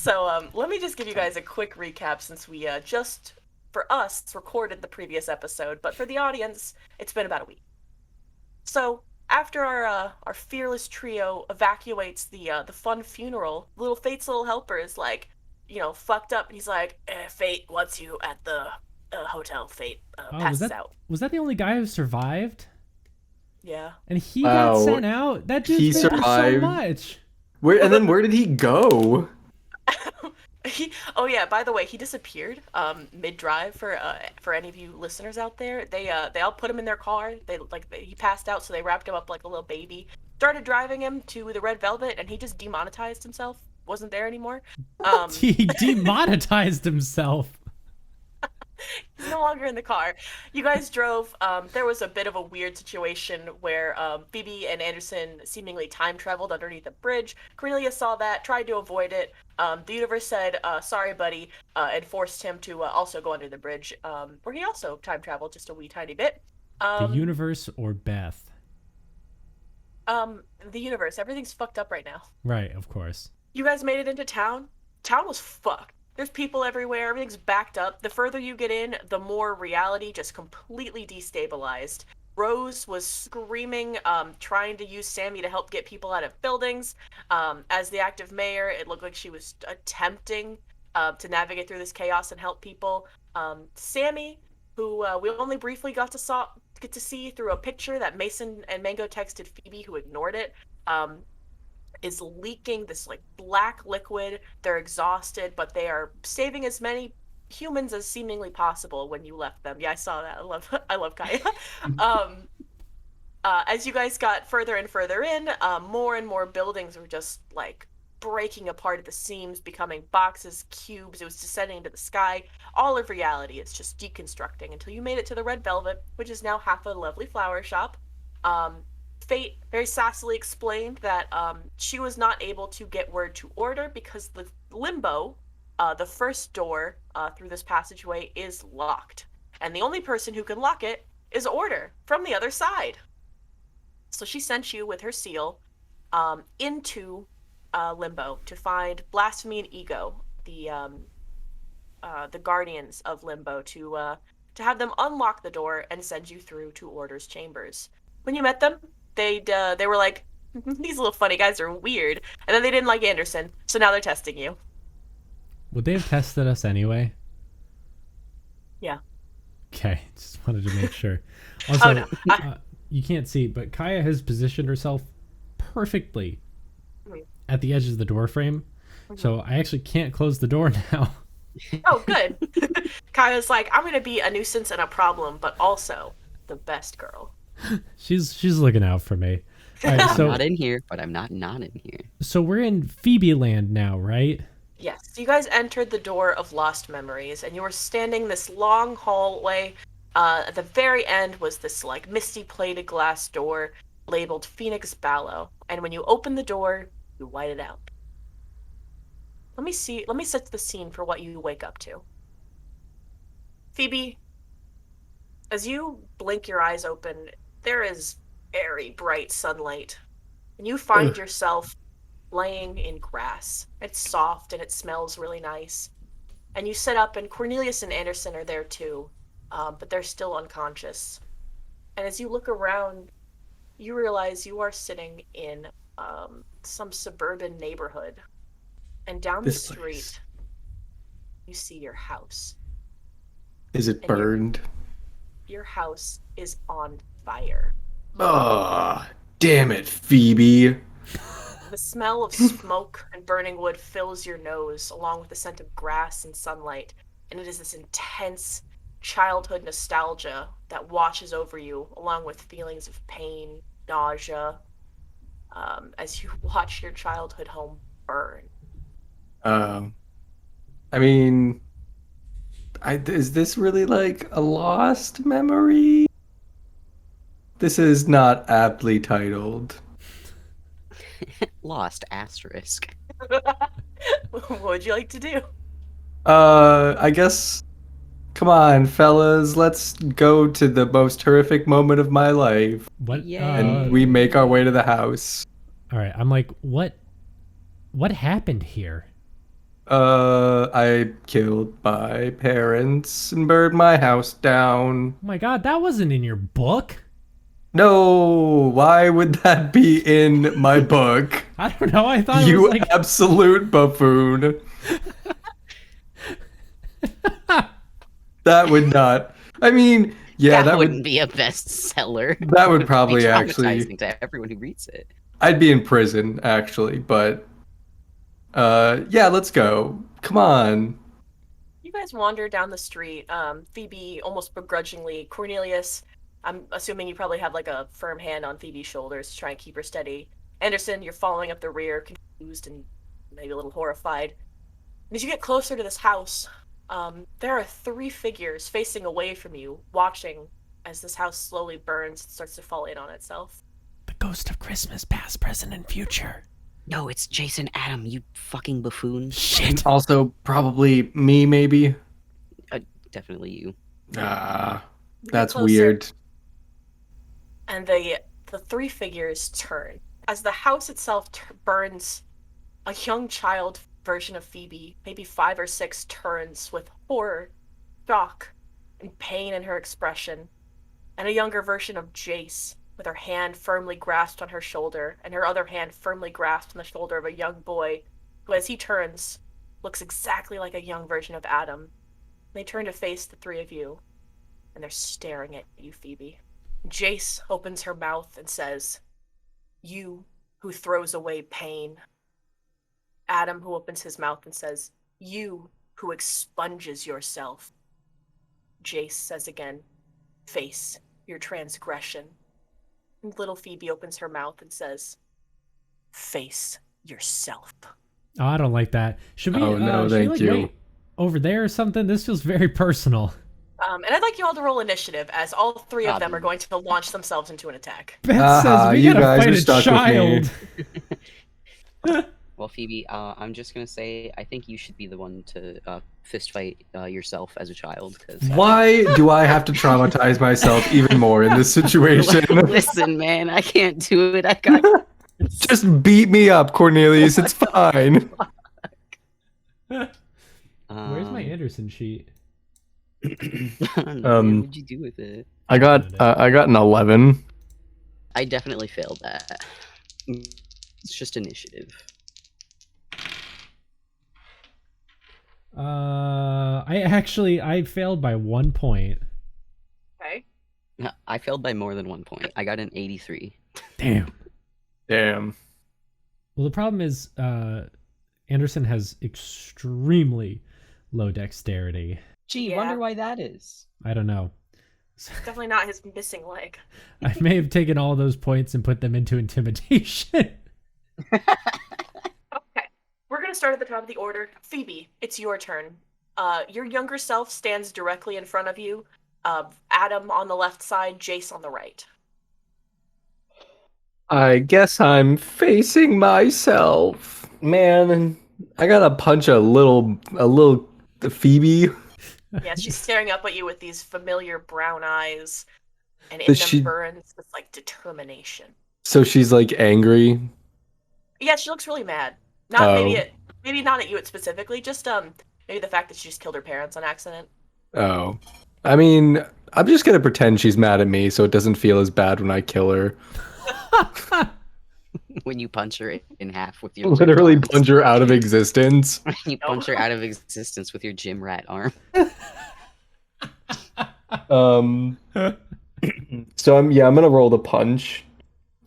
So let me just give you guys a quick recap since we just, for us, recorded the previous episode, but for the audience, it's been about a week. So after our fearless trio evacuates the fun funeral, little Fate's little helper is like, fucked up, and he's like, Fate wants you at the hotel. Fate Oh, was passes that out. was that the only guy who survived? Yeah. And he got Wow, sent out. That dude's he been through so survived. much. Where did he go? Oh yeah, by the way, he disappeared mid drive for any of you listeners out there. They all put him in their car. He passed out, so they wrapped him up like a little baby. Started driving him to the Red Velvet, and he just demonetized himself. Wasn't there anymore. He demonetized himself. He's no longer in the car. You guys drove. There was a bit of a weird situation where Phoebe and Anderson seemingly time traveled underneath a bridge. Cornelius saw that, tried to avoid it. The universe said, sorry, buddy, and forced him to also go under the bridge, where he also time traveled just a wee tiny bit. The universe or Beth? The universe. Everything's fucked up right now. Right, of course. You guys made it into town. Town was fucked. There's people everywhere. Everything's backed up. The further you get in, the more reality just completely destabilized. Rose was screaming, trying to use Sammy to help get people out of buildings. As the active mayor, it looked like she was attempting to navigate through this chaos and help people. Sammy, who we only briefly got to see through a picture that Mason and Mango texted Phoebe, who ignored it. Is leaking this like black liquid. They're exhausted, but they are saving as many humans as seemingly possible when you left them. Yeah, I saw that. I love Kaya. As you guys got further and further in, more and more buildings were just like breaking apart at the seams, becoming boxes, cubes. It was descending into the sky. All of reality. It's just deconstructing until you made it to the Red Velvet, which is now half a lovely flower shop. Fate very sassily explained that she was not able to get word to order because the limbo, the first door through this passageway, is locked. And the only person who can lock it is order from the other side. So she sent you with her seal into limbo to find Blasphemy and Ego, the guardians of limbo, to have them unlock the door and send you through to Order's chambers. When you met them, they were like, these little funny guys are weird, and then they didn't like Anderson, so now they're testing you. Would they have tested us anyway? Yeah. Okay, just wanted to make sure. Also, Oh, no. You can't see, but Kaya has positioned herself perfectly Mhm. at the edge of the door frame, so I actually can't close the door now. Oh, good. Kaya's like, I'm gonna be a nuisance and a problem, but also the best girl. She's looking out for me. All right, I'm not in here, but I'm not in here. so we're in Phoebe land now, right? Yes, you guys entered the door of Lost Memories, and you were standing this long hallway. At the very end was this like misty plated glass door labeled Phoenix Ballow, and when you open the door, you light it out. Let me set the scene for what you wake up to. Phoebe, as you blink your eyes open, there is very bright sunlight, and you find yourself laying in grass. It's soft and it smells really nice. And you sit up, and Cornelius and Anderson are there too, but they're still unconscious. And as you look around, you realize you are sitting in some suburban neighborhood. And down the This street, place. you see your house. Is it And burned? Your house is on fire. Ah, damn it, Phoebe. The smell of smoke and burning wood fills your nose, along with the scent of grass and sunlight, and it is this intense childhood nostalgia that washes over you, along with feelings of pain, nausea, as you watch your childhood home burn. I mean, is this really like a lost memory? This is not aptly titled. Lost asterisk. What would you like to do? I guess. Come on, fellas, let's go to the most horrific moment of my life. What? Yay. And we make our way to the house. All right, I'm like, what happened here? I killed my parents and burned my house down. Oh my god, that wasn't in your book. No, why would that be in my book? I don't know. I thought it You was like absolute buffoon. That would not. I mean, yeah, that that wouldn't would be a bestseller. that would It would be probably actually. traumatizing to everyone who reads it. I'd be in prison actually, but yeah, let's go. Come on. You guys wander down the street. Phoebe almost begrudgingly. Cornelius, I'm assuming you probably have like a firm hand on Phoebe's shoulders to try and keep her steady. Anderson, you're following up the rear, confused and maybe a little horrified. And as you get closer to this house, there are 3 figures facing away from you, watching as this house slowly burns and starts to fall in on itself. the ghost of Christmas, past, present, and future. No, it's Jason Adam, you fucking buffoon. Shit. Also, probably me, maybe. Definitely you. Ah, You get that's closer, weird. And the 3 figures turn. As the house itself burns, a young child version of Phoebe, maybe 5 or 6, turns with horror, shock, and pain in her expression. And a younger version of Jace, with her hand firmly grasped on her shoulder, and her other hand firmly grasped on the shoulder of a young boy, who, as he turns, looks exactly like a young version of Adam. They turn to face the 3 of you, and they're staring at you, Phoebe. Jace opens her mouth and says, "You who throws away pain." Adam, who opens his mouth and says, "You who expunges yourself." Jace says again, "Face your transgression." And little Phoebe opens her mouth and says, "Face yourself." Oh, I don't like that. Should we? Oh, no, should we, thank you. wait over there or something? This feels very personal. And I'd like you all to roll initiative, as all 3 of them Bobby. are going to launch themselves into an attack. Beth Ah, says we you gotta guys fight are a stuck child. with Well, Phoebe, I'm just gonna say I think you should be the one to fist fight yourself as a child. Cause, Why do I have to traumatize myself even more in this situation? Listen, man, I can't do it. I got. Just beat me up, Cornelius. It's fine. Where's my Anderson sheet? I don't know, man, what'd you do with it? I got an 11. I definitely failed that. It's just initiative. I failed by 1 point. Okay? No, I failed by more than 1 point. I got an 83. Damn. Damn. Well, the problem is Anderson has extremely low dexterity. Gee, Yeah. wonder why that is. I don't know. Definitely not his missing leg. I may have taken all those points and put them into intimidation. Okay. We're going to start at the top of the order. Phoebe, it's your turn. Your younger self stands directly in front of you. Adam on the left side, Jace on the right. I guess I'm facing myself. Man, I gotta punch a little Phoebe. Yeah, she's staring up at you with these familiar brown eyes, and in Does them she- burns this like determination. So she's like angry. Yeah, she looks really mad. Not Oh. maybe not at you specifically, just maybe the fact that she just killed her parents on accident. Oh. I mean, I'm just gonna pretend she's mad at me so it doesn't feel as bad when I kill her. When you punch her in half with your Literally arms. punch her out of existence. You punch her out of existence with your gym rat arm. So I'm gonna roll the punch.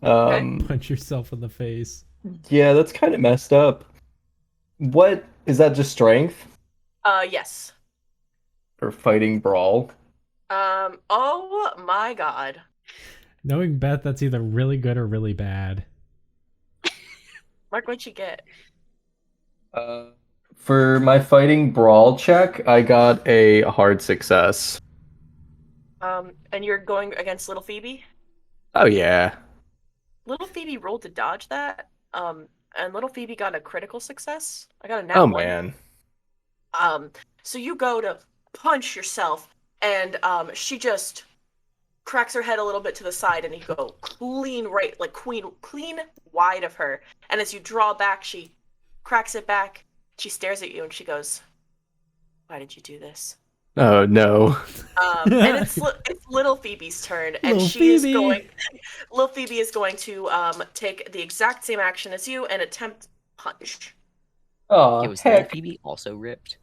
Punch yourself in the face. Yeah, that's kind of messed up. What is that? Just strength Yes. or fighting brawl? Oh my god. Knowing Beth, that's either really good or really bad. Mark, what'd you get? For my fighting brawl check, I got a hard success. And you're going against little Phoebe? Oh yeah. Little Phoebe rolled to dodge that. And little Phoebe got a critical success. I got a nat Oh 1. man. So you go to punch yourself, and she just cracks her head a little bit to the side, and you go clean right, like clean wide of her. And as you draw back, she cracks it back, She stares at you and she goes, "Why did you do this?" Oh no. And it's little Phoebe's turn, and Little she is Phoebe. going. Little Phoebe is going to take the exact same action as you and attempt punch. Oh Yeah, was little heck. Phoebe also ripped?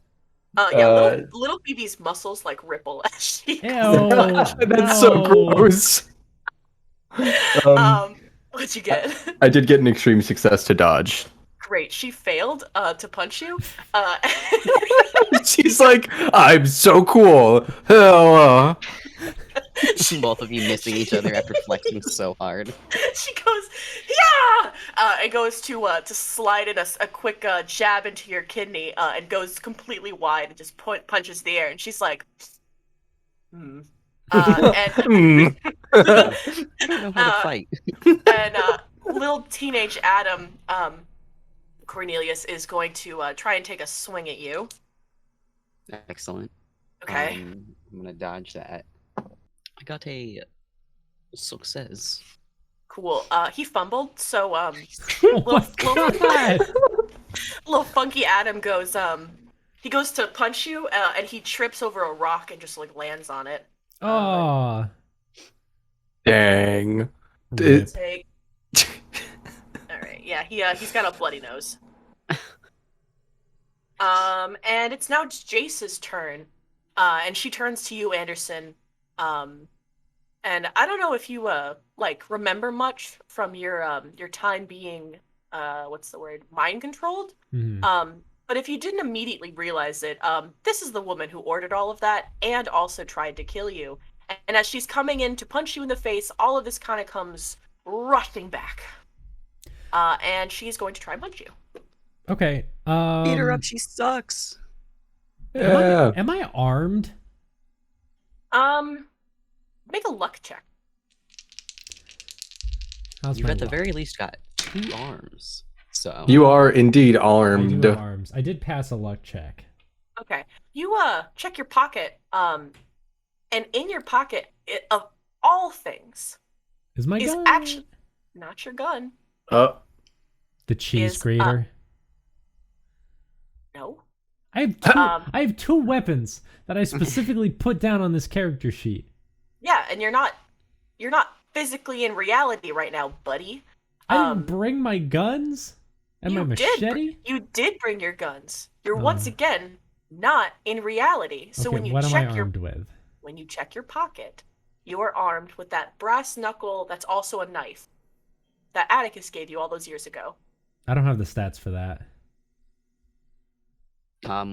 Yeah, Uh, little Phoebe's muscles like ripple as she. Ew, That's so no. gross. What'd you get? I did get an extreme success to dodge. Great. She failed to punch you. She's like, I'm so cool. Oh, Both of you missing each other after flexing so hard. She goes, yeah, and goes to slide in a quick jab into your kidney, and goes completely wide and just punches the air. And she's like, hmm. And Hmm. I don't know how to fight. and little teenage Adam, Cornelius, is going to try and take a swing at you. Excellent. Okay. I'm gonna dodge that. I got a success. Cool. He fumbled, so Oh my God. little funky Adam goes he goes to punch you, and he trips over a rock and just like lands on it. Oh. Dang. Rip. Take. All right. Yeah, he's got a bloody nose. And it's now Jace's turn. And she turns to you, Anderson. And I don't know if you like remember much from your time being what's the word, mind controlled. Mhm. But if you didn't immediately realize it, this is the woman who ordered all of that and also tried to kill you. And as she's coming in to punch you in the face, all of this kind of comes rushing back. And she's going to try and punch you. Okay. Beat her up, she sucks. Yeah. Am I armed? Make a luck check. How's You've my at the luck? very least got 2 arms. So You are indeed I armed. do have arms. I did pass a luck check. Okay. You check your pocket, and in your pocket, of all things, Is my is gun actually not your gun. Oh. the cheese is, grater? No. I have two. um, I have 2 weapons that I specifically put down on this character sheet. Yeah, and you're not physically in reality right now, buddy. I didn't bring my guns and my You machete. you did bring your guns. You're once again not in reality. So Okay, when you what am I check armed with? when you check your pocket, you are armed with that brass knuckle that's also a knife that Atticus gave you all those years ago. I don't have the stats for that.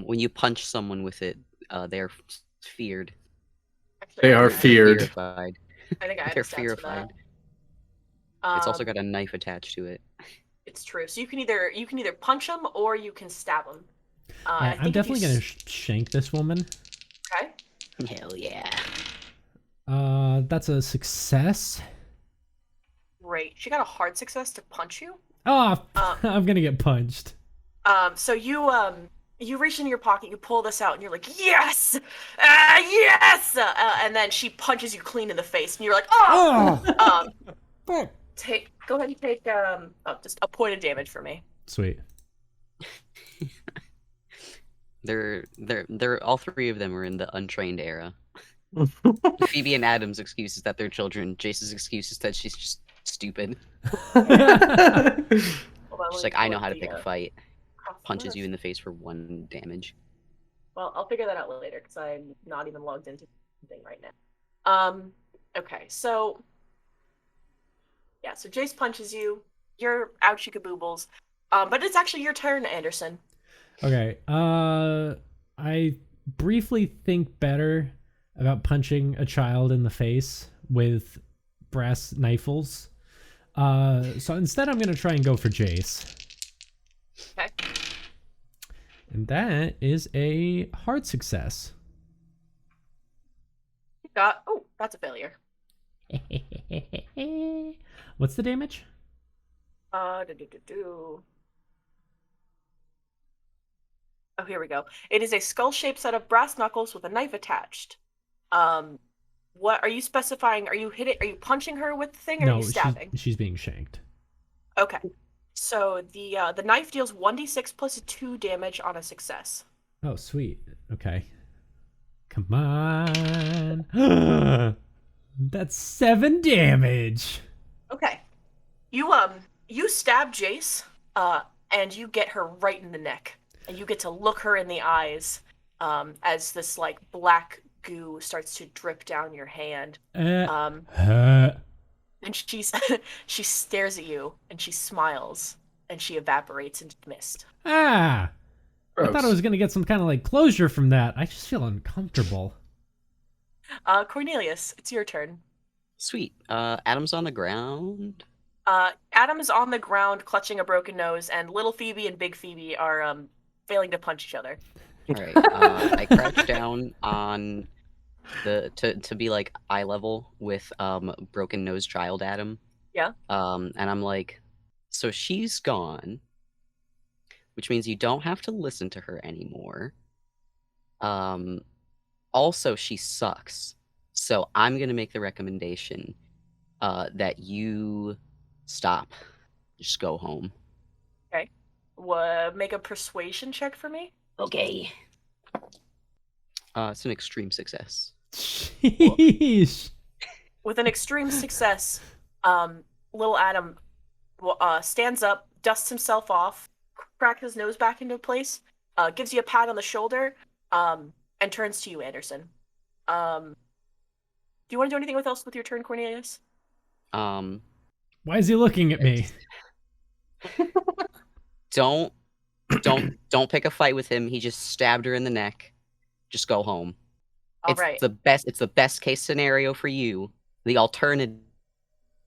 when you punch someone with it, they're feared. Actually, They I are think feared. Fearified. I think I have They're the stats for that. fearified. It's also Um, got a knife attached to it. It's true. So you can either punch them or you can stab them. I'm definitely gonna shank this woman. Okay. Hell yeah. That's a success. Great. She got a hard success to punch you. Oh, I'm gonna get punched. So you reach into your pocket, you pull this out, and you're like, yes, yes, and then she punches you clean in the face, and you're like, oh. Fuck. Go ahead and take just a point of damage for me. Sweet. They're all 3 of them are in the untrained era. Phoebe and Adam's excuse is that they're children. Jace's excuse is that she's just stupid. Hold on, She's like, I know how to pick a fight. Punches you in the face for 1 damage. Well, I'll figure that out later because I'm not even logged into the thing right now. Okay, so yeah, so Jace punches you. You're ouchie kaboobles. But it's actually your turn, Anderson. Okay. I briefly think better about punching a child in the face with brass knifles. So instead, I'm gonna try and go for Jace. Okay. And that is a hard success. That's a failure. What's the damage? Oh, here we go. It is a skull-shaped set of brass knuckles with a knife attached. What are you specifying? Are you punching her with the thing, or are No, you stabbing? she's being shanked. Okay. So the knife deals 1d6 plus 2 damage on a success. Oh, sweet. Okay. Come on. That's 7 damage. Okay. You stab Jace, and you get her right in the neck. And you get to look her in the eyes, as this like black goo starts to drip down your hand. And she's she stares at you and she smiles and she evaporates into mist. I thought I Gross. was gonna get some kind of like closure from that. I just feel uncomfortable. Cornelius, it's your turn. Sweet. Adam's on the ground. Adam is on the ground clutching a broken nose, and little Phoebe and big Phoebe are failing to punch each other. All right. I crouch down on to be like eye level with broken nose child Adam. Yeah. And I'm like, so she's gone, which means you don't have to listen to her anymore. Also, she sucks. So I'm gonna make the recommendation that you stop. Just go home. Make a persuasion check for me. Okay. It's an extreme success. Sheesh. With an extreme success, little Adam stands up, dusts himself off, cracks his nose back into place, gives you a pat on the shoulder, and turns to you, Anderson. Do you want to do anything else with your turn, Cornelius? Um, Why is he looking at me? don't pick a fight with him. He just stabbed her in the neck. Just go home. All It's right. the best case scenario for you. The alternative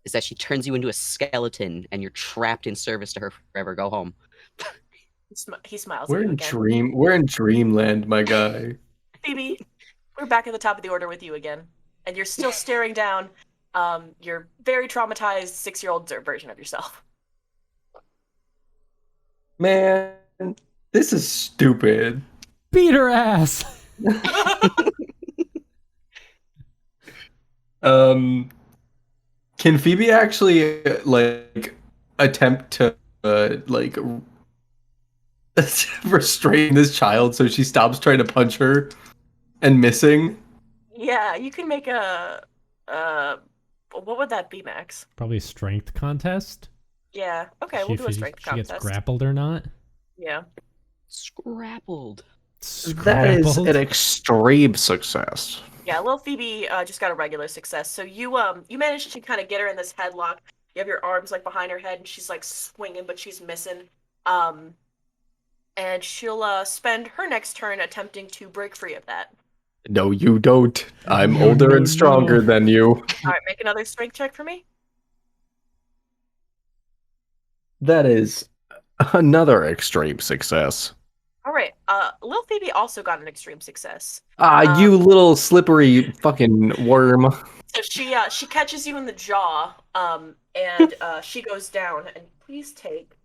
is that she turns you into a skeleton and you're trapped in service to her forever. Go home. He smiles We're at you in again. we're in dreamland, my guy. Phoebe, we're back at the top of the order with you again. And you're still staring down your very traumatized 6-year-old version of yourself. Man, this is stupid. Beat her ass. Can Phoebe actually like attempt to like restrain this child so she stops trying to punch her and missing? Yeah, you can make a what would that be, Max? Probably a strength contest. Yeah. Okay, See we'll if do a strength she gets contest. grappled or not. Yeah. Scrappled. That is Scrappled. an extreme success. Yeah, little Phoebe just got a regular success. So you managed to kind of get her in this headlock. You have your arms like behind her head, and she's like swinging, but she's missing. And she'll spend her next turn attempting to break free of that. No, you don't. I'm No, older no, and stronger no. than you. All right, make another strength check for me. That is another extreme success. All right. Little Phoebe also got an extreme success. You little slippery fucking worm. So she catches you in the jaw, and she goes down. And please take,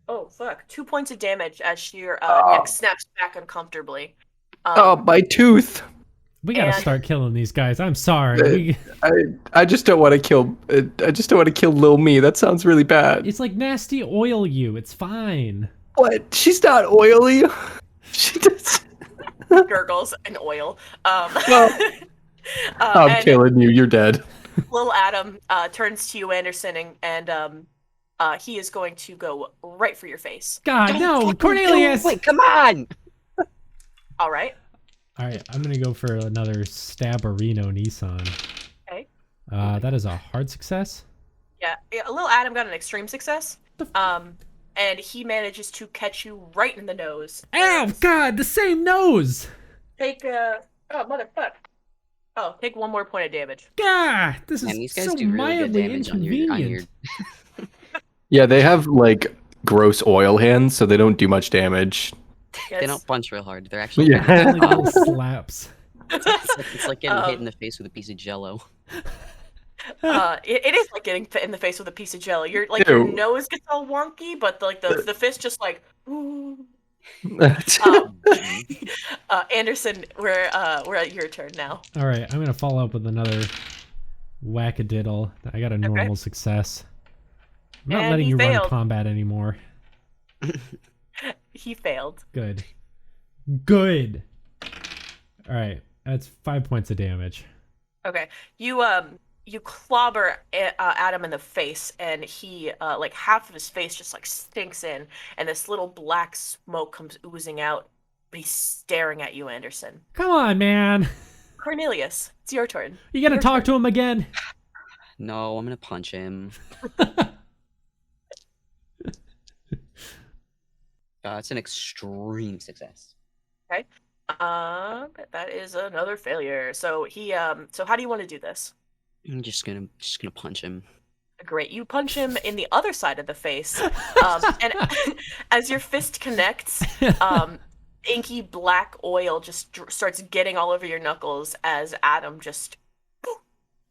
2 points of damage as your neck snaps back uncomfortably. My tooth. We gotta and- start killing these guys. I'm sorry. I just don't want to kill. I just don't want to kill Lil Me. That sounds really bad. It's like nasty oil you. It's fine. What? She's not oily. She does. gurgles and oil. Well, I'm and killing you. You're dead. little Adam turns to you, Anderson, and he is going to go right for your face. God, no, Cornelius. Wait, come on. All right. All right, I'm gonna go for another Stabberino Nissan. Okay. That is a hard success. Yeah, little Adam got an extreme success. And he manages to catch you right in the nose. Ow, God, the same nose. Take motherfuck. Oh, take 1 more point of damage. God, this is Man, these guys so do really good mildly damage on your inconvenient. Yeah, they have like gross oil hands, so they don't do much damage. They don't punch real hard. They're actually Yeah. Only little slaps. it's like getting hit in the face with a piece of Jello. It is like getting hit in the face with a piece of jelly. Your Ew. nose gets all wonky, but like the fist just like. Ooh. Anderson, we're at your turn now. All right, I'm gonna follow up with another whack-a-diddle. I got a normal success. I'm not And letting he you run failed. combat anymore. He failed. Good. Good. All right. That's 5 points of damage. Okay. You clobber Adam in the face, and he like half of his face just like sinks in, and this little black smoke comes oozing out. But he's staring at you, Anderson. Come on, man. Cornelius, it's your turn. You gonna Your talk turn. to him again? No, I'm gonna punch him. It's an extreme success. Okay. That is another failure. So so how do you want to do this? I'm just gonna punch him. Great. You punch him in the other side of the face, and as your fist connects, inky black oil just starts getting all over your knuckles as Adam just poof,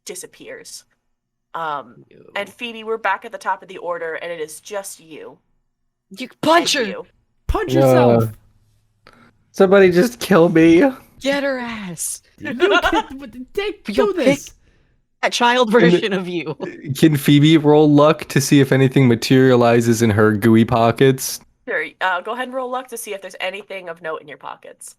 disappears. Ew. And Phoebe, we're back at the top of the order, and it is just you. You punch and her! you. Punch yourself. Somebody just kill me. Get her ass! You can't do this. That child version of you. Can Phoebe roll luck to see if anything materializes in her gooey pockets? Sure. Go ahead and roll luck to see if there's anything of note in your pockets.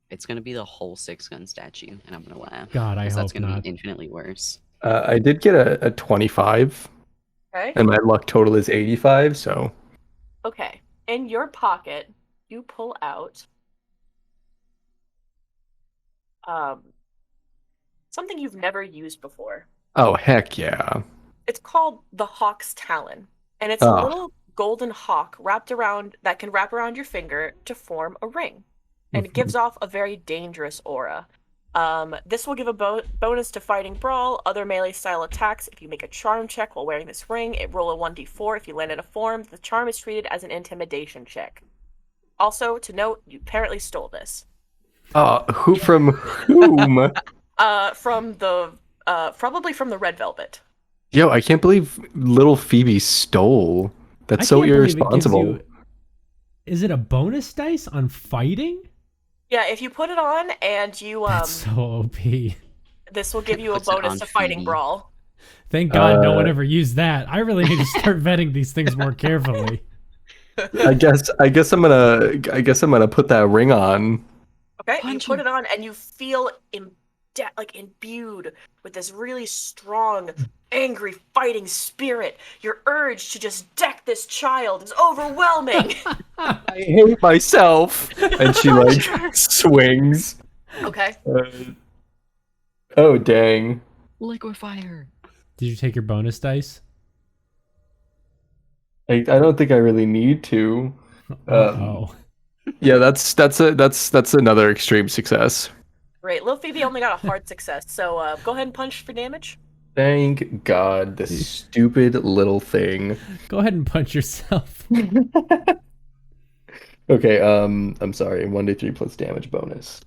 It's gonna be the whole 6-gun statue, and I'm gonna laugh. God, I 'cause hope that's gonna not. be infinitely worse. I did get a 25, Okay. and my luck total is 85, so... Okay. In your pocket, you pull out something you've never used before. Oh, heck yeah. It's called the Hawk's Talon, and it's Ah. a little golden hawk that can wrap around your finger to form a ring, and it gives off a very dangerous aura. This will give a bonus to fighting brawl, other melee style attacks. If you make a charm check while wearing this ring, it roll a 1d4. If you land in a form, the charm is treated as an intimidation check. Also, to note, you apparently stole this. Who from whom? Probably from the Red Velvet. Yo, I can't believe little Phoebe stole. That's I so can't believe it gives irresponsible. you- Is it a bonus dice on fighting? Yeah, if you put it on and you That's so OP. this will give you a Puts it bonus on to fighting Phoebe. brawl. Thank God no one ever used that. I really need to start vetting these things more carefully. I guess I'm gonna put that ring on. Okay, Punch you put him. it on and you feel imbued with this really strong, angry fighting spirit. Your urge to just deck this child is overwhelming. I hate myself. And she like swings. Okay. Oh dang. Liquefire. Did you take your bonus dice? I don't think I really need to. Oh. Yeah, that's another extreme success. Great. Lil Phoebe only got a hard success, so go ahead and punch for damage. Thank God, this stupid little thing. Go ahead and punch yourself. Okay, I'm sorry. 1d3 plus damage bonus.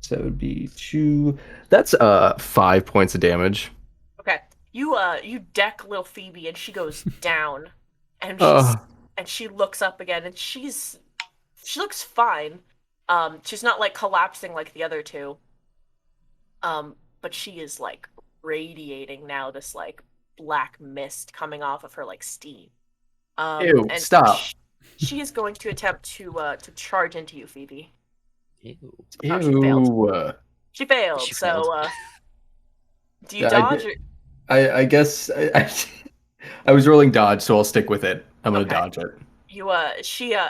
So that would be 2. That's 5 points of damage. Okay. You deck Lil Phoebe and she goes down, and she looks up again and she looks fine. She's not like collapsing like the other two. But she is like radiating now, this like black mist coming off of her like steam. Ew, and stop. She is going to attempt to charge into you, Phoebe. Ew. Oh, she failed. Ew. She failed. She so failed. do you Yeah, dodge? I guess I was rolling dodge, so I'll stick with it. I'm gonna Okay. dodge it.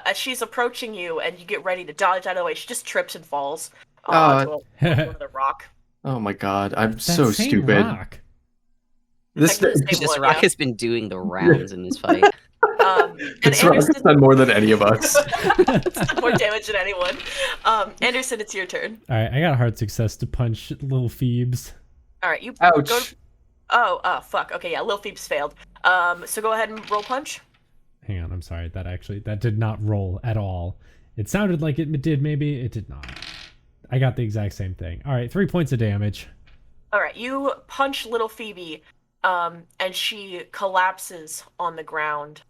As she's approaching you and you get ready to dodge out of the way, she just trips and falls Uh, onto the rock. Oh my God, I'm That so same stupid. rock. This Technically, This one, rock yeah. has been doing the rounds in this fight. And this rock has Anderson, done more than any of us. it's done more damage than anyone. Anderson, it's your turn. All right, I got a hard success to punch little Phoebes. All right, you Ouch. go. Fuck. Okay, yeah, Lil Phoebes failed. So go ahead and roll punch. Hang on, I'm sorry. That did not roll at all. It sounded like it did, maybe. It did not. I got the exact same thing. All right, 3 points of damage. All right, you punch Little Phoebe, and she collapses on the ground,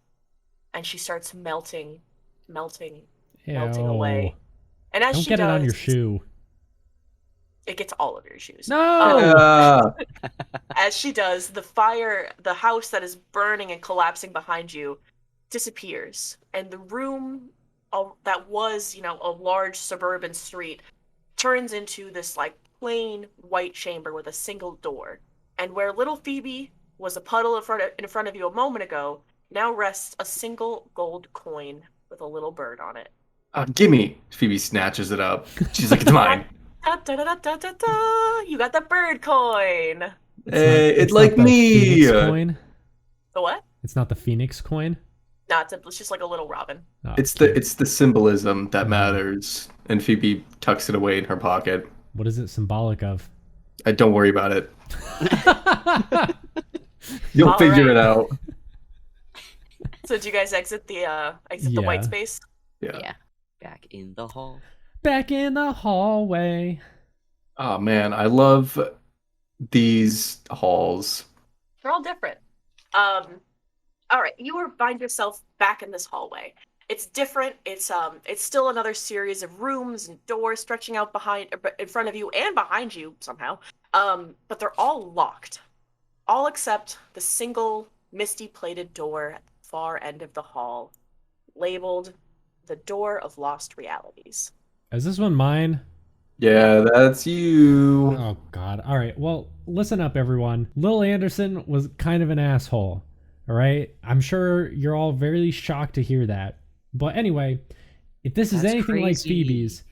and she starts melting Ew. away. And as Don't she get does, it on your shoe. It gets all over your shoes. No! As she does, the house that is burning and collapsing behind you disappears, and the room that was, a large suburban street turns into this like plain white chamber with a single door. And where little Phoebe was a puddle in front of you a moment ago, now rests a single gold coin with a little bird on it. Gimme. Phoebe snatches it up. She's like, it's mine. Da, da, da, da, da, da. You got the bird coin. Hey, it's not like the me. Phoenix coin. The what? It's not the Phoenix coin. No, it's just like a little robin. Oh, It's cute. the symbolism that matters. And Phoebe tucks it away in her pocket. What is it symbolic of? Don't worry about it. You'll All figure it right. out. So do you guys exit the Yeah. white space? Yeah. Yeah. Back in the hall. Back in the hallway. Oh man, I love these halls. They're all different. All right, find yourself back in this hallway. It's different. It's still another series of rooms and doors stretching out in front of you and behind you somehow. But they're all locked. All except the single misty plated door at the far end of the hall, labeled the Door of Lost Realities. Is this one mine? Yeah, that's you. Oh god. All right. Well, listen up everyone. Lil Anderson was kind of an asshole. All right? I'm sure you're all very shocked to hear that. But anyway, if this is That's anything like crazy. Phoebe's,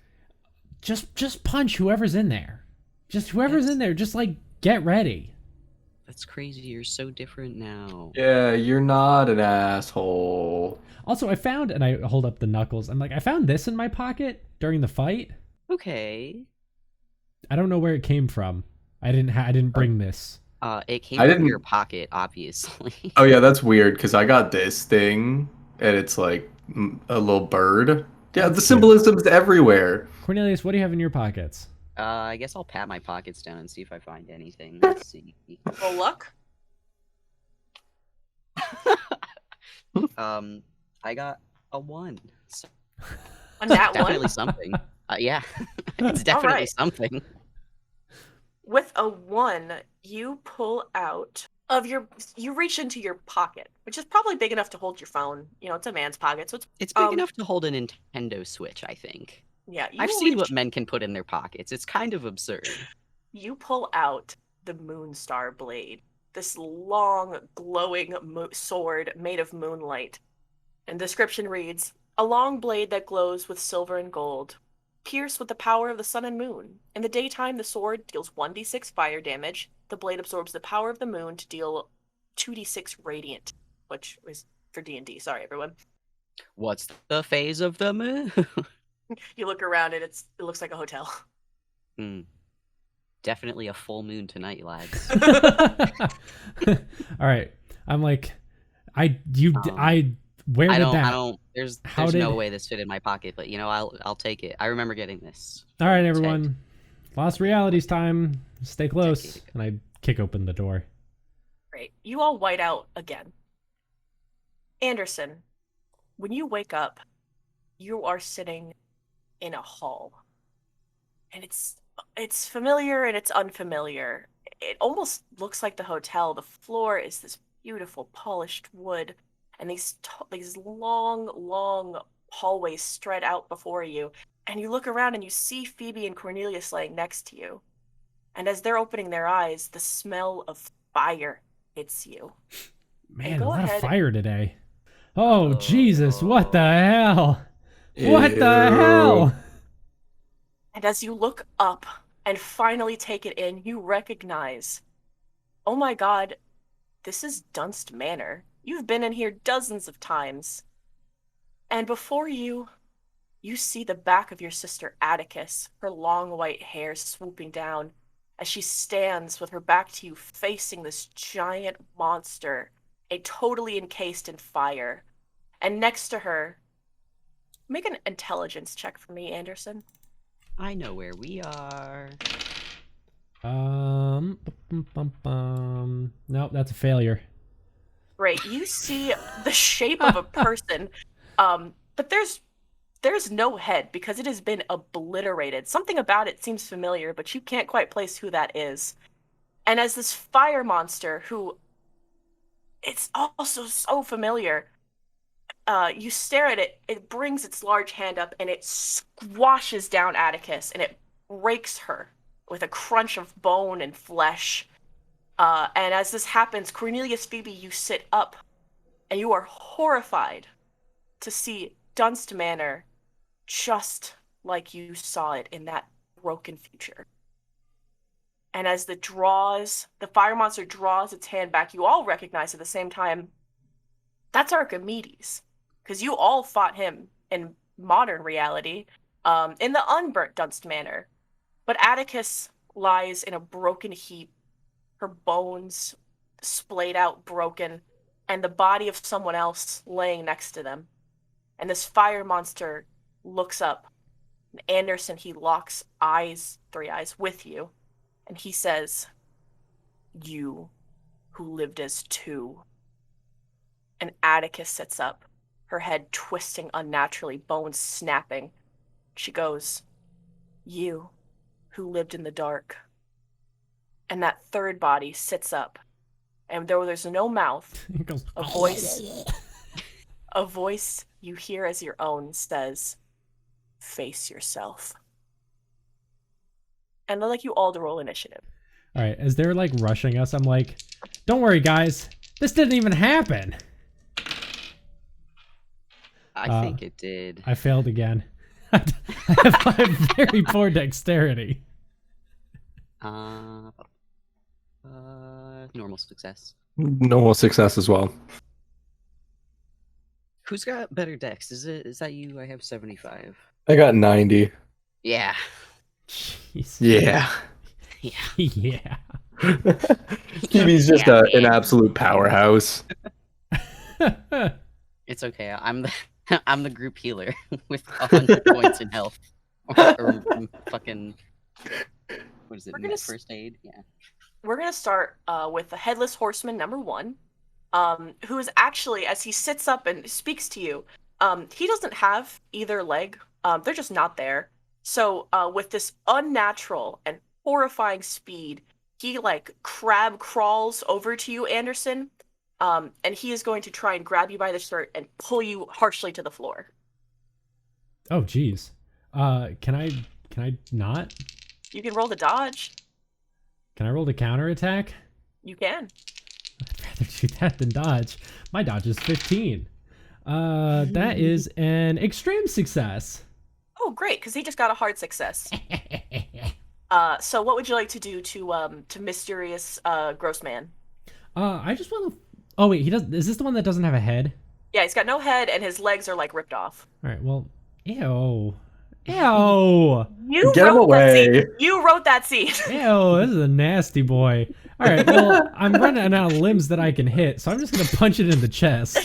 just punch whoever's in there. Just whoever's in there, just like get ready. That's crazy. You're so different now. Yeah, you're not an asshole. Also, I found, and I hold up the knuckles. I'm like, I found this in my pocket during the fight. Okay. I don't know where it came from. I didn't bring this. It came I from didn't- your pocket, obviously. Oh yeah, that's weird because I got this thing and it's like a little bird. Yeah, the symbolism's everywhere. Cornelius, what do you have in your pockets? I guess I'll pat my pockets down and see if I find anything. Let's see. Roll luck. I got a 1. So On that definitely one. something. Yeah, it's definitely Alright. something. With a 1, you pull out you reach into your pocket, which is probably big enough to hold your phone. It's a man's pocket, so It's big enough to hold a Nintendo Switch, I think. yeah. I've seen what men can put in their pockets. It's kind of absurd. You pull out the Moonstar blade, this long, glowing sword made of moonlight. And the description reads, a long blade that glows with silver and gold, pierced with the power of the sun and moon. In the daytime, the sword deals 1d6 fire damage. The blade absorbs the power of the moon to deal 2d6 radiant, which is for D&D. Sorry, everyone. What's the phase of the moon? You look around and it looks like a hotel. Definitely a full moon tonight, lads. All right. I'm like, where I did don't. that? I don't. There's How no did- way this fit in my pocket, but I'll take it. I remember getting this. All right, Ted. everyone. Lost Realities time. Stay close. Decade ago. And I kick open the door. Great. You all white out again. Anderson, when you wake up, you are sitting in a hall. And it's familiar and it's unfamiliar. It almost looks like the hotel. The floor is this beautiful polished wood, and these long hallways spread out before you. And you look around and you see Phoebe and Cornelius laying next to you. And as they're opening their eyes, the smell of fire hits you. Man, go a lot ahead. of fire today. Oh, Jesus. What the hell? What the Ew. hell? And as you look up and finally take it in, you recognize, oh my god, this is Dunst Manor. You've been in here dozens of times. And before you see the back of your sister Atticus, her long white hair swooping down, as she stands with her back to you facing this giant monster, totally encased in fire. And next to her, make an intelligence check for me, Anderson. I know where we are. Nope, that's a failure. Great. You see the shape of a person, but there's there's no head because it has been obliterated. Something about it seems familiar, but you can't quite place who that is. And as this fire monster, who it's also so familiar, you stare at it, it brings its large hand up and it squashes down Atticus and it breaks her with a crunch of bone and flesh. And as this happens, Cornelius, Phoebe, you sit up and you are horrified to see Dunst Manor just like you saw it in that broken future. And as the fire monster draws its hand back, you all recognize at the same time, that's Archimedes. Because you all fought him in modern reality, in the unburnt Dunst Manor. But Atticus lies in a broken heap, her bones splayed out, broken, and the body of someone else laying next to them. And this fire monster looks up, and Anderson, he locks eyes, 3 eyes, with you, and he says, "You who lived as 2. And Atticus sits up, her head twisting unnaturally, bones snapping. She goes, "You who lived in the dark." And that third body sits up, and though there's no mouth, It goes, a voice you hear as your own says, "Face yourself." And I'd like you all to roll initiative. all right, as they're like rushing us, I'm like, don't worry, guys. This didn't even happen. I think it did. I failed again. I have very poor dexterity. Normal success. Normal success as well. Who's got better dex? Is that you? I have 75. I got 90. Yeah. Jeez. Yeah. Yeah. Phoebe's just an absolute powerhouse. It's okay. I'm the group healer with 100 points in health. Or fucking what is it? First aid? Yeah. We're going to start with the Headless Horseman number 1, who is actually, as he sits up and speaks to you, he doesn't have either leg. They're just not there. So with this unnatural and horrifying speed, he like crab crawls over to you, Anderson, and he is going to try and grab you by the shirt and pull you harshly to the floor. Oh, geez. Can I not? You can roll the dodge. Can I roll the counterattack? You can. I'd rather do that than dodge. My dodge is 15. That is an extreme success. Oh, great, because he just got a hard success. So what would you like to do to mysterious gross man? I just want to. Oh wait, he does. Is this the one that doesn't have a head? Yeah, he's got no head and his legs are like ripped off. All right. Well, ew. Ew. You Get him wrote that away. scene. You wrote that scene. Ew. This is a nasty boy. All right. Well, I'm running out of limbs that I can hit, so I'm just gonna punch it in the chest.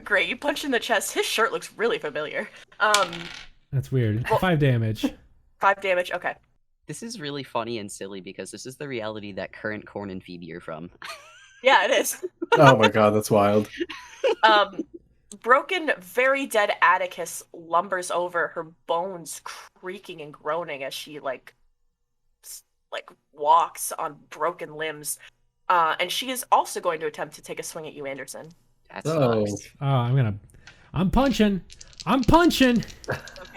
Great. You punch in the chest. His shirt looks really familiar. That's weird. Well- 5 damage. 5 damage. Okay. This is really funny and silly because this is the reality that current Corn and Phoebe are from. Yeah, it is. Oh my god, that's wild. Broken, very dead Atticus lumbers over, her bones creaking and groaning as she like walks on broken limbs. And she is also going to attempt to take a swing at you, Anderson. That's Oh. fucked. Oh, I'm punching. I'm punching.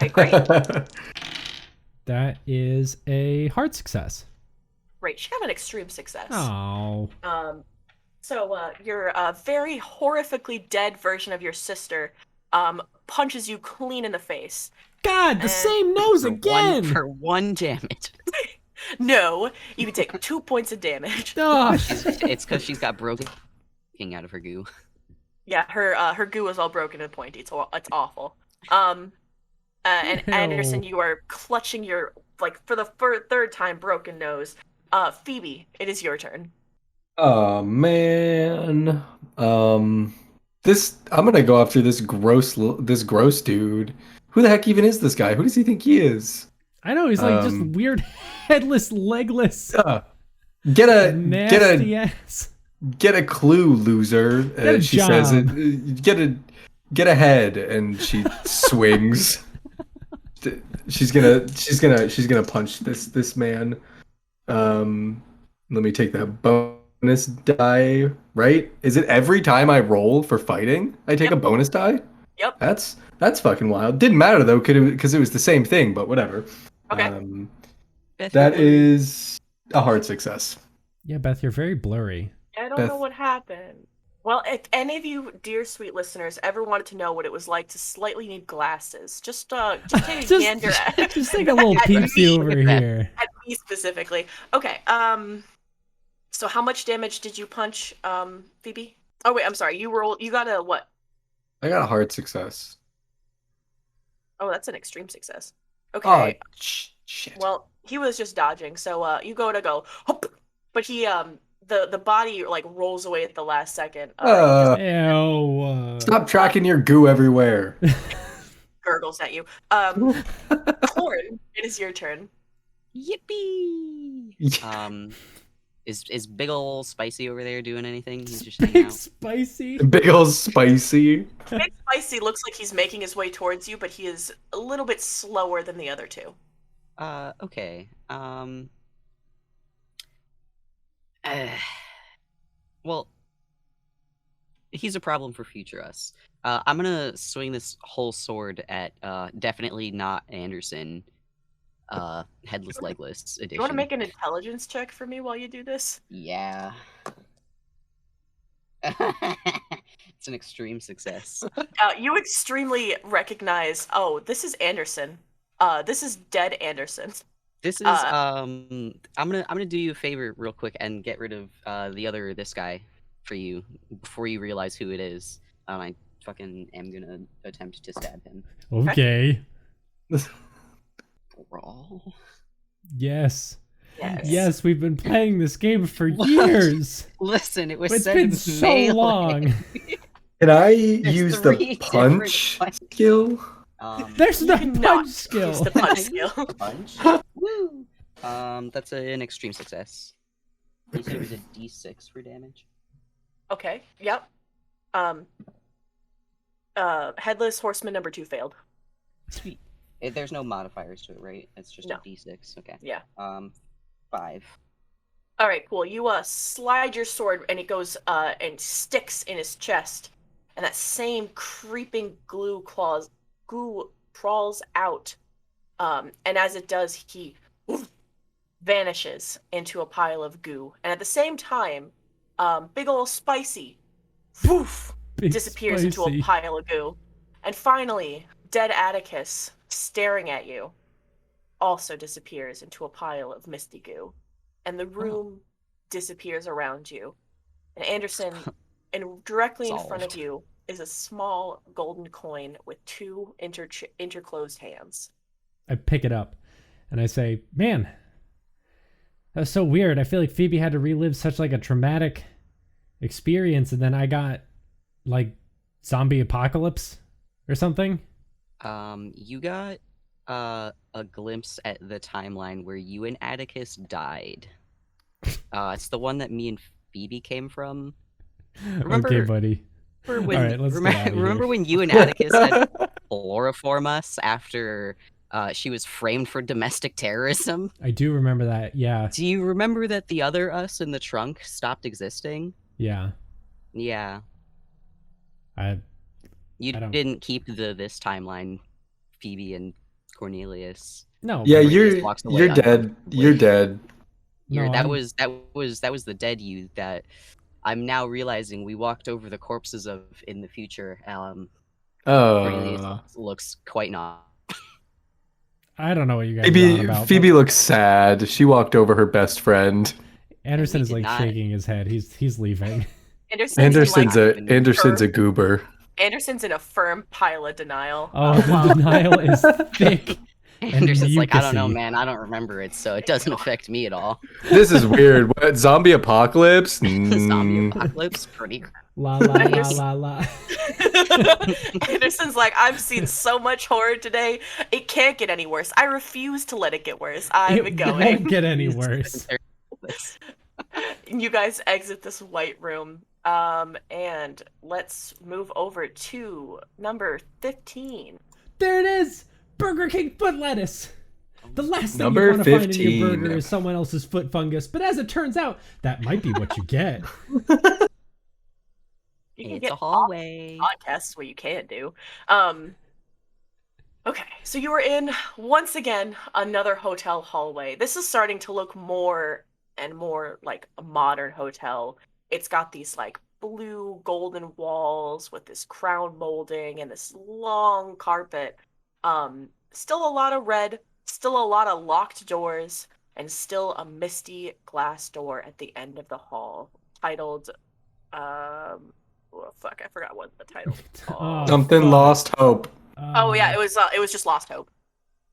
Okay, great. That is a hard success. Great. She got an extreme success. Oh. So your very horrifically dead version of your sister punches you clean in the face. God, the same nose again. For one damage. No, you can take 2 points of damage. Oh, It's because she's got broken king out of her goo. Yeah, her goo is all broken and pointy. It's awful. And Anderson, you are clutching your for the third time broken nose. Phoebe, it is your turn. Oh man. I'm gonna go after this gross dude. Who the heck even is this guy? Who does he think he is? I know he's like just weird, headless, legless, Get nasty ass. a clue, loser. Get a she job. says. get ahead, and she swings. She's gonna punch this man. Let me take that bonus die. Right? Is it every time I roll for fighting, I take a bonus die? Yep. That's fucking wild. Didn't matter though, because it was the same thing. But whatever. Okay. Beth, That you're blurry. is a hard success. Yeah, Beth, you're very blurry. I don't Beth. know what happened. Well, if any of you, dear sweet listeners, ever wanted to know what it was like to slightly need glasses, just take a gander at just take a little at peepsy me. over here. At me specifically. Okay. So how much damage did you punch, Phoebe? Oh wait, I'm sorry. You got a what? I got a hard success. Oh, that's an extreme success. Oh, Okay. shit. Well, he was just dodging, so you go, hop, but he the body like rolls away at the last second. Ew. Stop tracking your goo everywhere. Gurgles at you. Corn, it is your turn. Yippee! Is Big Ol' Spicy over there doing anything? He's just hanging Big out. spicy. Big ol' spicy. Big Spicy looks like he's making his way towards you, but he is a little bit slower than the other two. Okay. Well, he's a problem for future us. I'm gonna swing this whole sword at definitely not Anderson. Headless Legless edition. You want to make an intelligence check for me while you do this? Yeah. It's an extreme success. You extremely recognize. Oh, this is Anderson. This is dead Anderson. This is I'm gonna do you a favor real quick and get rid of this guy for you before you realize who it is. I fucking am gonna attempt to stab him. Okay. Brawl. Yes. Yes. Yes, we've been playing this game for years. Listen, it was It's said been so melee. long. Can I There's use three the different punch punches. skill? There's You no cannot punch use skill. the punch skill. Punch. Woo. That's an extreme success. You said it was a D6 for damage. Okay. Yep. Headless Horseman number 2 failed. Sweet. There's no modifiers to it, right? It's just No. a D6. Okay. Yeah. 5. All right, cool. You slide your sword, and it goes and sticks in his chest, and that same creeping goo crawls out. And as it does, he vanishes into a pile of goo, and at the same time, big ol' Spicy Big disappears into a spicy. pile of goo, and finally, dead Atticus, staring at you, also disappears into a pile of misty goo. And the room disappears around you. And Anderson, and directly in front of Solved. you is a small golden coin with 2 interclosed hands. I pick it up and I say, "Man, that was so weird. I feel like Phoebe had to relive such like a traumatic experience, and then I got like zombie apocalypse or something." You got a glimpse at the timeline where you and Atticus died. It's the one that me and Phoebe came from. Remember, Okay, buddy. remember when, All right, let's get outta remember here. when you and Atticus had chloroform us after she was framed for domestic terrorism? I do remember that. Yeah, Do you remember that the other us in the trunk stopped existing? yeah. Yeah. You I don't- didn't keep this timeline, Phoebe and Cornelius. No. Yeah, Cornelius walks away you're dead. uncomfortably. You're dead. No, That I'm- was the dead you that I'm now realizing we walked over the corpses of in the future. Cornelius looks quite not. I don't know what you guys are on Phoebe about. Phoebe looks sad. She walked over her best friend. Anderson We is did like not- shaking his head. He's leaving. Anderson's like, a goober. Anderson's in a firm pile of denial. Oh, the denial is thick. Anderson's like, I don't know, mucusy. man. I don't remember it, so it doesn't affect me at all. This is weird. What, zombie apocalypse? Zombie apocalypse, pretty. La la la la la. Anderson's like, I've seen so much horror today. It can't get any worse. I refuse to let it get worse. I'm It going. won't get any worse. You guys exit this white room, And let's move over to number 15. There it is! Burger King foot lettuce! The last thing Number you want to find in your 15. burger is someone else's foot fungus, but as it turns out, that might be what you get. You can It's get a hallway. podcasts what you can do. Okay, so you are in, once again, another hotel hallway. This is starting to look more and more like a modern hotel. It's got these like blue golden walls with this crown molding and this long carpet. Still a lot of red, still a lot of locked doors, and still a misty glass door at the end of the hall titled oh fuck, I forgot what the title was called. Something fuck. Lost Hope. Oh yeah, it was just Lost Hope.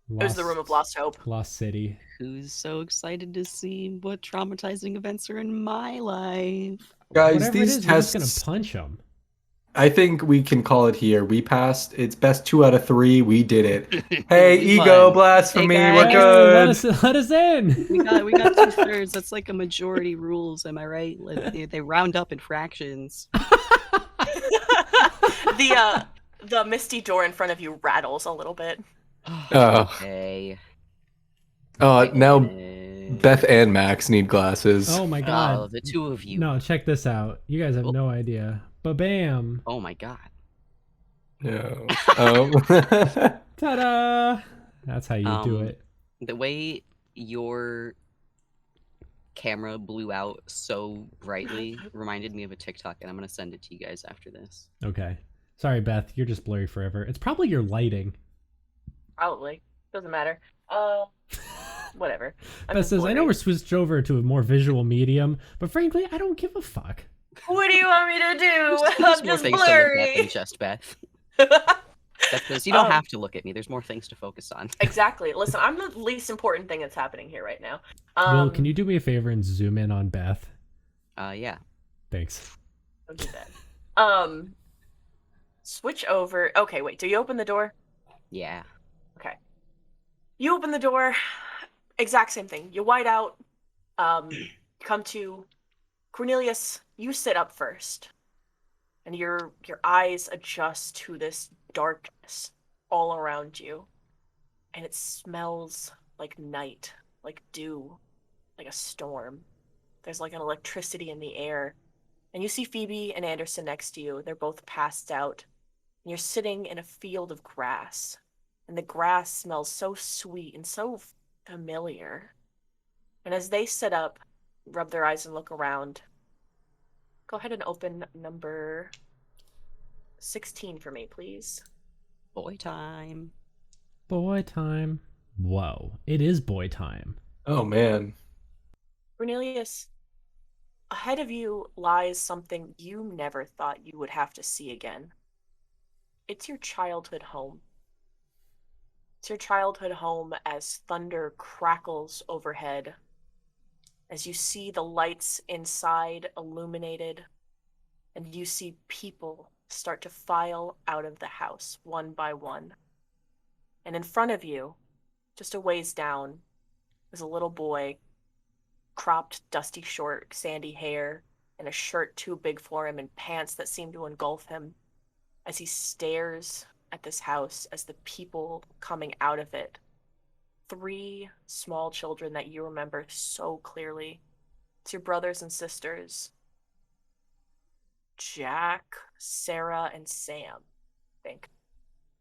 It was the Room of Lost Hope. Lost City. Who's so excited to see what traumatizing events are in my life? Guys, Whatever these it is, we're just tests, gonna punch them. I think we can call it here. We passed. It's best 2 out of 3. We did it. Hey, Fun. ego, blasphemy, Hey, we're guys. good. Let us in. We got 2/3. That's like a majority rules, am I right? Like, they round up in fractions. The misty door in front of you rattles a little bit. Okay. Now Okay. Beth and Max need glasses. Oh my god. Oh, the two of you. No, check this out. You guys have Oh. no idea. Ba-bam. Oh my god. No. Ta-da! That's how you do Um, it. The way your camera blew out so brightly reminded me of a TikTok, and I'm gonna send it to you guys after this. Okay. Sorry, Beth. You're just blurry forever. It's probably your lighting. Probably. Doesn't matter. Whatever. I'm Beth just says, I know blurry. we're switched over to a more visual medium, but frankly, I don't give a fuck. What do you want me to do? There's I'm more just things to look at than blurry. just Beth. Because you don't have to look at me. There's more things to focus on. Exactly. Listen, I'm the least important thing that's happening here right now. Will, can you do me a favor and zoom in on Beth? Yeah. Thanks. Don't do that. Switch over. Okay, wait. Do you open the door? Yeah. Okay. You open the door. Exact same thing. You white out. Come to Cornelius. You sit up first, and your eyes adjust to this darkness all around you, and it smells like night, like dew, like a storm. There's like an electricity in the air, and you see Phoebe and Anderson next to you. They're both passed out, and you're sitting in a field of grass, and the grass smells so sweet and so familiar. And as they sit up, rub their eyes and look around, go ahead and open number 16 for me, please. Boy time. Boy time. Whoa. It is boy time. Oh man. Cornelius, ahead of you lies something you never thought you would have to see again. It's your childhood home. It's your childhood home as thunder crackles overhead, as you see the lights inside illuminated, and you see people start to file out of the house one by one. And in front of you, just a ways down, is a little boy, cropped, dusty, short, sandy hair, and a shirt too big for him and pants that seem to engulf him, as he stares at this house, as the people coming out of it. 3 small children that you remember so clearly. It's your brothers and sisters, Jack, Sarah, and Sam, I think.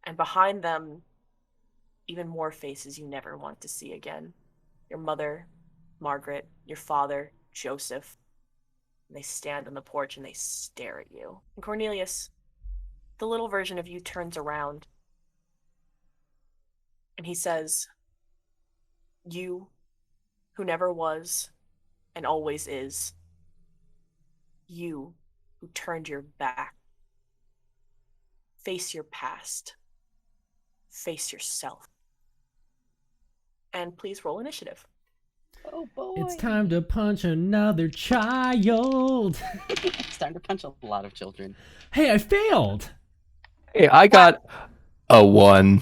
And behind them, even more faces you never want to see again. Your mother, Margaret, your father, Joseph. And they stand on the porch and they stare at you. And Cornelius, the little version of you turns around and he says, you, who never was and always is, you who turned your back, face your past, face yourself. And please roll initiative. Oh boy. It's time to punch another child. It's time to punch a lot of children. Hey, I failed. Hey, I got a 1.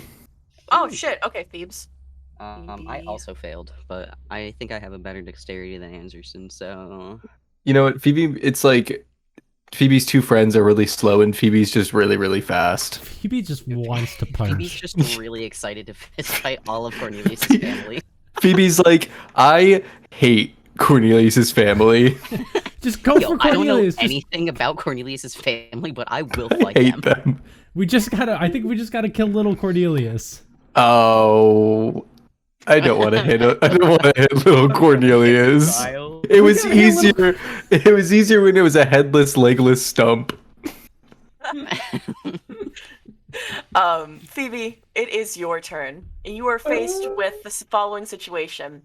Oh shit, okay, Thebes. I also failed, but I think I have a better dexterity than Anderson, so... You know what, Phoebe? It's like Phoebe's two friends are really slow, and Phoebe's just really, really fast. Phoebe just wants to punch. Phoebe's just really excited to fist fight all of Cornelius' family. Phoebe's like, I hate Cornelius's family. Just go Yo, for I don't know Cornelius. anything about Cornelius' family, but I will I fight hate them. them. I think we just gotta kill little Cornelius. Oh, I don't want to hit. I don't want to hit little Cornelius. Child. It was gotta hit easier. It was easier when it was a headless, legless stump. Phoebe, it is your turn. You are faced with the following situation.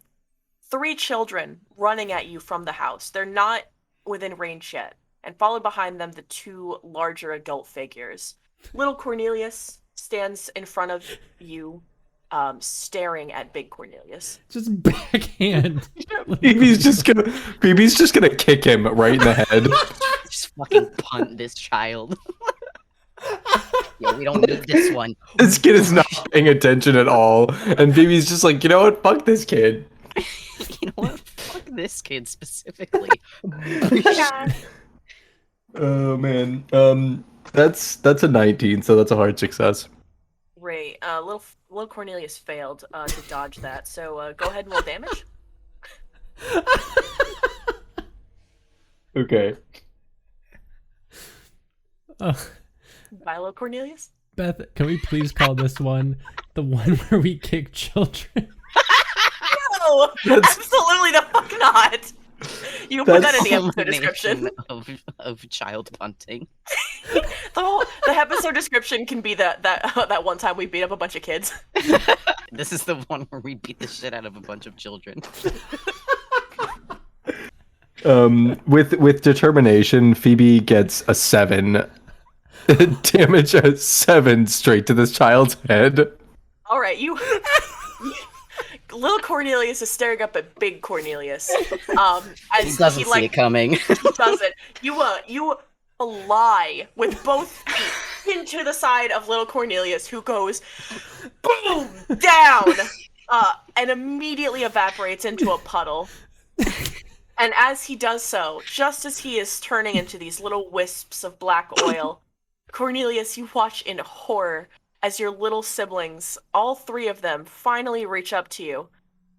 3 children running at you from the house. They're not within range yet. And followed behind them, the 2 larger adult figures. Little Cornelius stands in front of you, staring at big Cornelius. Just backhand. Phoebe's just gonna kick him right in the head. Just fucking punt this child. Yo, we don't need this one. This kid is not paying attention at all, and Phoebe's just like, you know what? Fuck this kid. You know what? Fuck this kid specifically. Yeah. Oh man. That's a 19, so that's a hard success. Right. Little Cornelius failed to dodge that. So go ahead and roll damage. Okay. Bye, little Cornelius. Beth, can we please call this one the one where we kick children? No, absolutely the fuck not. You can put that in the episode Culmination description. of child punting. The episode description can be that one time we beat up a bunch of kids. This is the one where we beat the shit out of a bunch of children. With determination, Phoebe gets a 7. Damage a 7 straight to this child's head. All right, little Cornelius is staring up at big Cornelius. As He doesn't see it coming. He doesn't. You fly with both feet into the side of little Cornelius, who goes boom down, and immediately evaporates into a puddle. And as he does so, just as he is turning into these little wisps of black oil, Cornelius, you watch in horror as your little siblings, all 3 of them, finally reach up to you,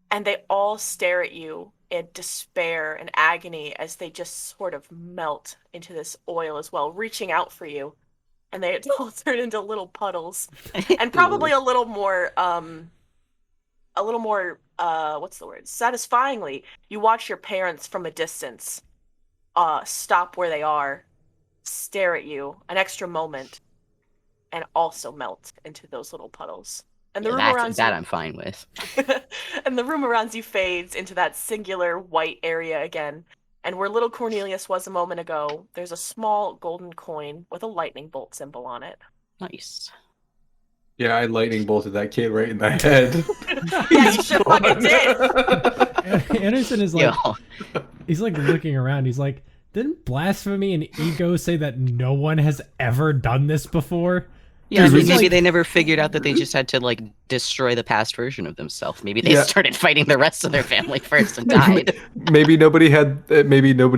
and they all stare at you in despair and agony as they just sort of melt into this oil as well, reaching out for you. And they all turn into little puddles. And probably a little more, what's the word? Satisfyingly, you watch your parents from a distance stop where they are, stare at you an extra moment, and also melt into those little puddles. And the room around you, I'm fine with. and the room around you fades into that singular white area again. And where little Cornelius was a moment ago, there's a small golden coin with a lightning bolt symbol on it. Nice. Yeah, I lightning bolted that kid right in the head. Yeah, you sure fucking did. Anderson is like, Yo. he's like looking around. He's like, didn't blasphemy and ego say that no one has ever done this before? Yeah, Dude, maybe like- they never figured out that they just had to like destroy the past version of themselves. Maybe they Yeah. started fighting the rest of their family first and died. Maybe nobody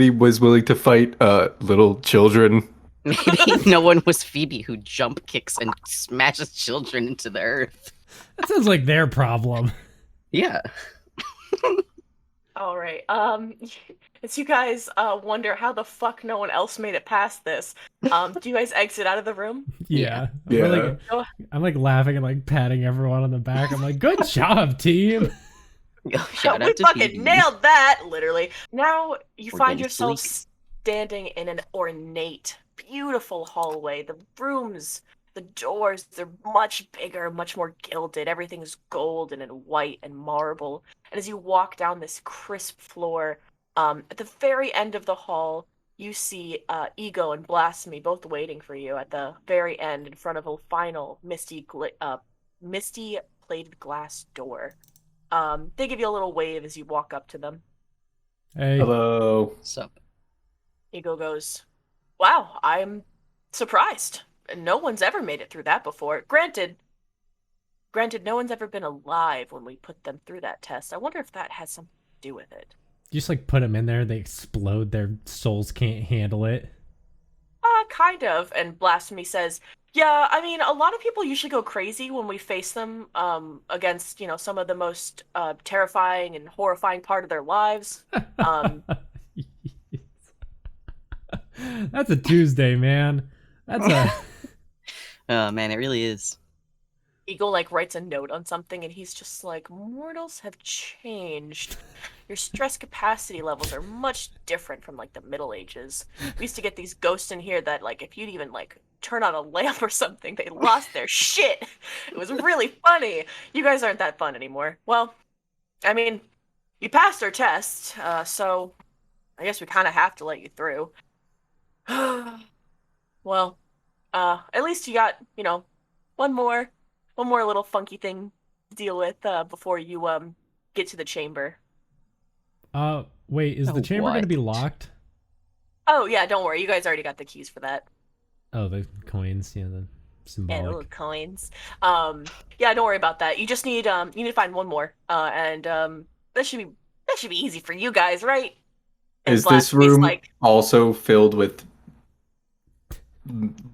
was willing to fight little children. Maybe no one was Phoebe who jump kicks and smashes children into the earth. That sounds like their problem. Yeah. All right. As you guys wonder how the fuck no one else made it past this, do you guys exit out of the room? Yeah. Yeah. I'm like laughing and like patting everyone on the back. I'm like, good job, team. Yo, shout we out to fucking Phoebe. nailed that, literally. Now you We're find getting yourself sleek. standing in an ornate, beautiful hallway. The rooms, the doors, they're much bigger, much more gilded. Everything is golden and white and marble. And as you walk down this crisp floor, at the very end of the hall, you see Ego and Blasphemy both waiting for you at the very end in front of a final misty plated glass door. They give you a little wave as you walk up to them. Hey. Hello. Sup? Ego goes, wow, I'm surprised. No one's ever made it through that before. Granted, no one's ever been alive when we put them through that test. I wonder if that has something to do with it. You just like put them in there, they explode, their souls can't handle it. kind of. And Blasphemy says, yeah, I mean, a lot of people usually go crazy when we face them against, some of the most terrifying and horrifying part of their lives. That's a Tuesday, man. That's a... Oh, man, it really is. Eagle, writes a note on something, and he's just like, mortals have changed. Your stress capacity levels are much different from, the Middle Ages. We used to get these ghosts in here that, if you'd even, turn on a lamp or something, they lost their shit. It was really funny. You guys aren't that fun anymore. Well, I mean, you passed our test, so I guess we kind of have to let you through. Well, at least you got, one more little funky thing to deal with before you get to the chamber. Wait, is the chamber going to be locked? Oh yeah, don't worry. You guys already got the keys for that. Oh, the coins, the symbolic. Yeah, little coins. Yeah, don't worry about that. You just need you need to find one more. And that should be easy for you guys, right? And Is this room also filled with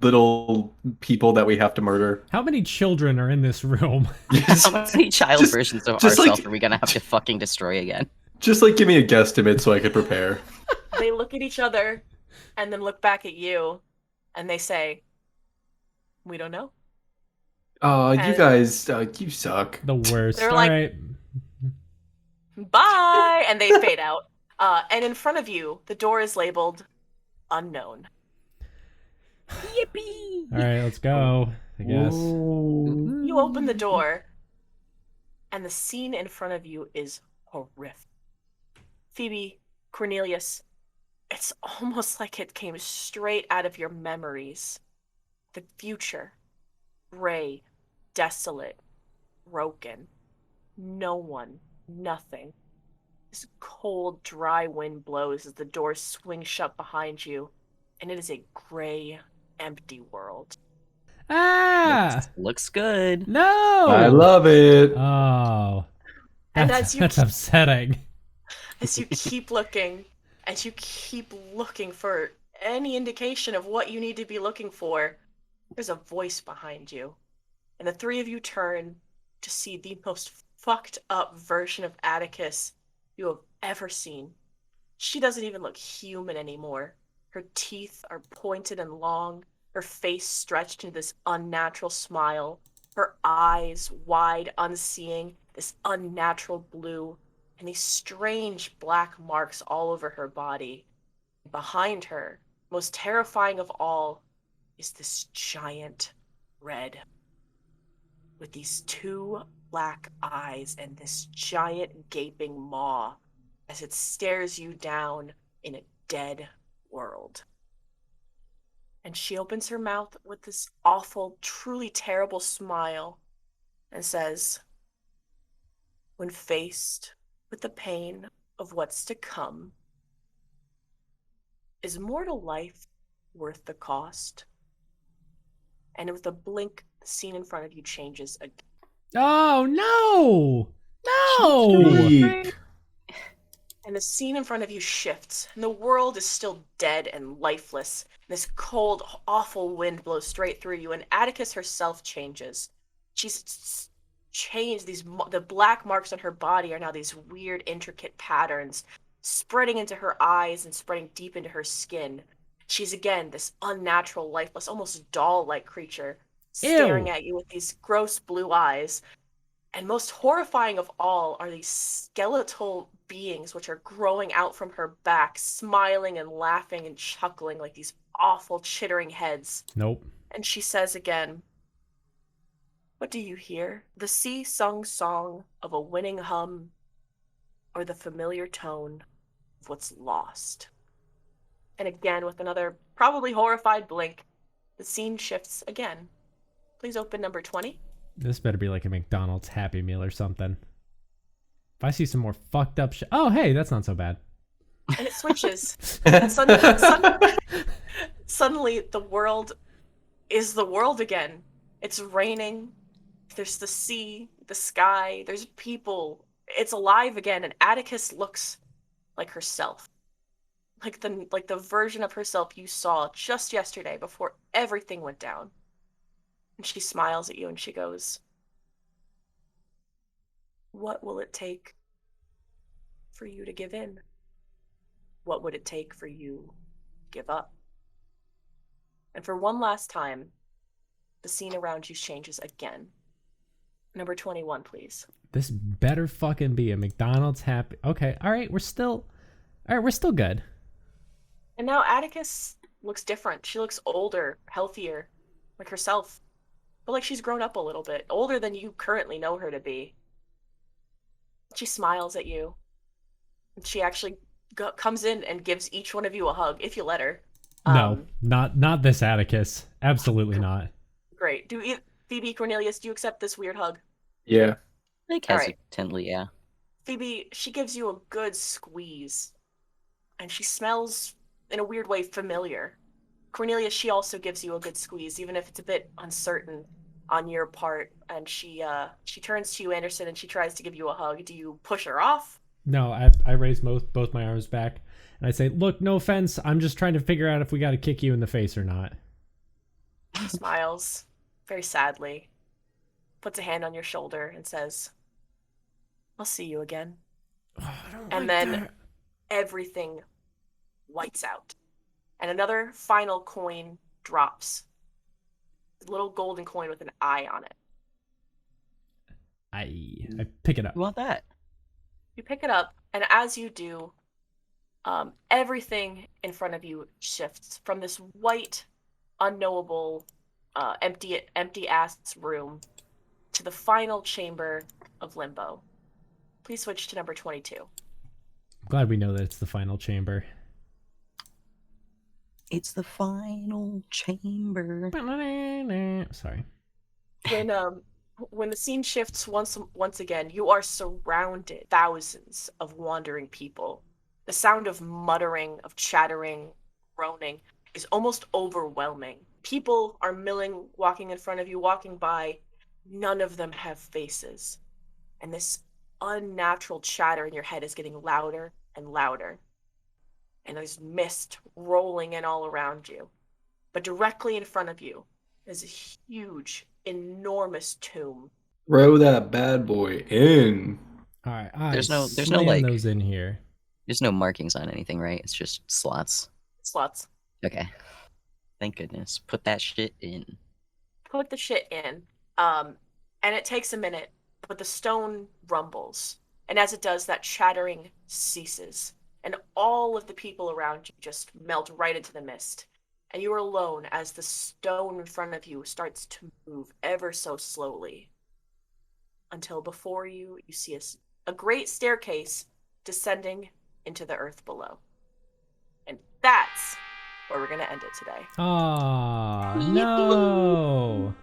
little people that we have to murder? How many children are in this room? How many child versions of ourselves are we gonna have to fucking destroy again? Just give me a guesstimate so I could prepare. They look at each other and then look back at you and they say, we don't know. You guys, you suck. The worst. They're All like, right. Bye! And they fade out. And in front of you, the door is labeled unknown. Yippee! All right, let's go, I guess. You open the door, and the scene in front of you is horrific. Phoebe, Cornelius, it's almost like it came straight out of your memories. The future, gray, desolate, broken. No one, nothing. This cold, dry wind blows as the doors swing shut behind you, and it is a gray, empty world. Ah! Looks good. No! I love it. Oh. And That's upsetting. As you keep looking, for any indication of what you need to be looking for, there's a voice behind you. And the three of you turn to see the most fucked up version of Atticus you have ever seen. She doesn't even look human anymore. Her teeth are pointed and long, her face stretched into this unnatural smile, her eyes wide, unseeing, this unnatural blue, and these strange black marks all over her body. Behind her, most terrifying of all, is this giant red with these two black eyes and this giant gaping maw as it stares you down in a dead world. And she opens her mouth with this awful, truly terrible smile and says, when faced with the pain of what's to come, is mortal life worth the cost? And with a blink, the scene in front of you changes again. Oh, no! No! And the scene in front of you shifts, and the world is still dead and lifeless. This cold, awful wind blows straight through you, and Atticus herself changes. She's changed. The black marks on her body are now these weird, intricate patterns, spreading into her eyes and spreading deep into her skin. She's again this unnatural, lifeless, almost doll-like creature, staring at you with these gross blue eyes. And most horrifying of all are these skeletal beings which are growing out from her back, smiling and laughing and chuckling like these awful chittering heads. Nope. And she says again, what do you hear? The sea-sung song of a winning hum, or the familiar tone of what's lost? And again, with another probably horrified blink, the scene shifts again. Please open number 20. This better be like a McDonald's Happy Meal or something. If I see some more fucked up shit. Oh, hey, that's not so bad. And it switches. And suddenly, the world is the world again. It's raining. There's the sea, the sky. There's people. It's alive again. And Atticus looks like herself. like the version of herself you saw just yesterday before everything went down. And she smiles at you and she goes, "What will it take for you to give in? What would it take for you to give up?" And for one last time, the scene around you changes again. Number 21, please. This better fucking be a McDonald's happy. Okay, all right, we're still good. And now Atticus looks different. She looks older, healthier, like herself. But like she's grown up a little bit, older than you currently know her to be. She smiles at you. And she actually comes in and gives each one of you a hug, if you let her. No, not this Atticus. Absolutely not. Great. Phoebe, Cornelius, do you accept this weird hug? Yeah. Like All right. hesitantly, yeah. Phoebe, she gives you a good squeeze. And she smells, in a weird way, familiar. Cornelius, she also gives you a good squeeze, even if it's a bit uncertain on your part. And she turns to you, Anderson, and she tries to give you a hug. Do you push her off? No, I raise both my arms back, and I say, "Look, no offense. I'm just trying to figure out if we got to kick you in the face or not." She smiles, very sadly, puts a hand on your shoulder, and says, "I'll see you again." And then everything whites out. And another final coin drops. A little golden coin with an eye on it. I pick it up. You want that? You pick it up, and as you do, everything in front of you shifts from this white, unknowable, empty-ass room to the final chamber of limbo. Please switch to number 22. I'm glad we know that it's the final chamber. It's the final chamber. Sorry. When the scene shifts once again, you are surrounded thousands of wandering people. The sound of muttering, of chattering, groaning is almost overwhelming. People are milling, walking in front of you, walking by. None of them have faces. And this unnatural chatter in your head is getting louder and louder. And there's mist rolling in all around you. But directly in front of you is a huge, enormous tomb. Throw that bad boy in. All right. There's no slam like those in here. There's no markings on anything, right? It's just slots. Slots. Okay. Thank goodness. Put that shit in. Put the shit in. And it takes a minute, but the stone rumbles. And as it does, that chattering ceases. And all of the people around you just melt right into the mist. And you are alone as the stone in front of you starts to move ever so slowly. Until before you, you see a great staircase descending into the earth below. And that's where we're going to end it today. Aw, no.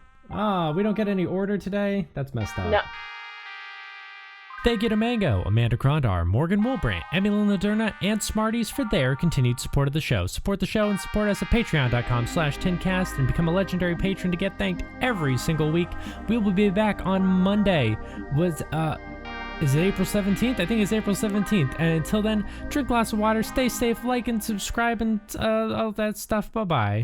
We don't get any order today? That's messed up. No. Thank you to Mango, Amanda Krondar, Morgan Woolbrant, Emily Laderna, and Smarties for their continued support of the show. Support the show and support us at patreon.com/tincast and become a legendary patron to get thanked every single week. We will be back on Monday. Is it April 17th? I think it's April 17th. And until then, drink lots of water, stay safe, like and subscribe, and all that stuff. Bye-bye.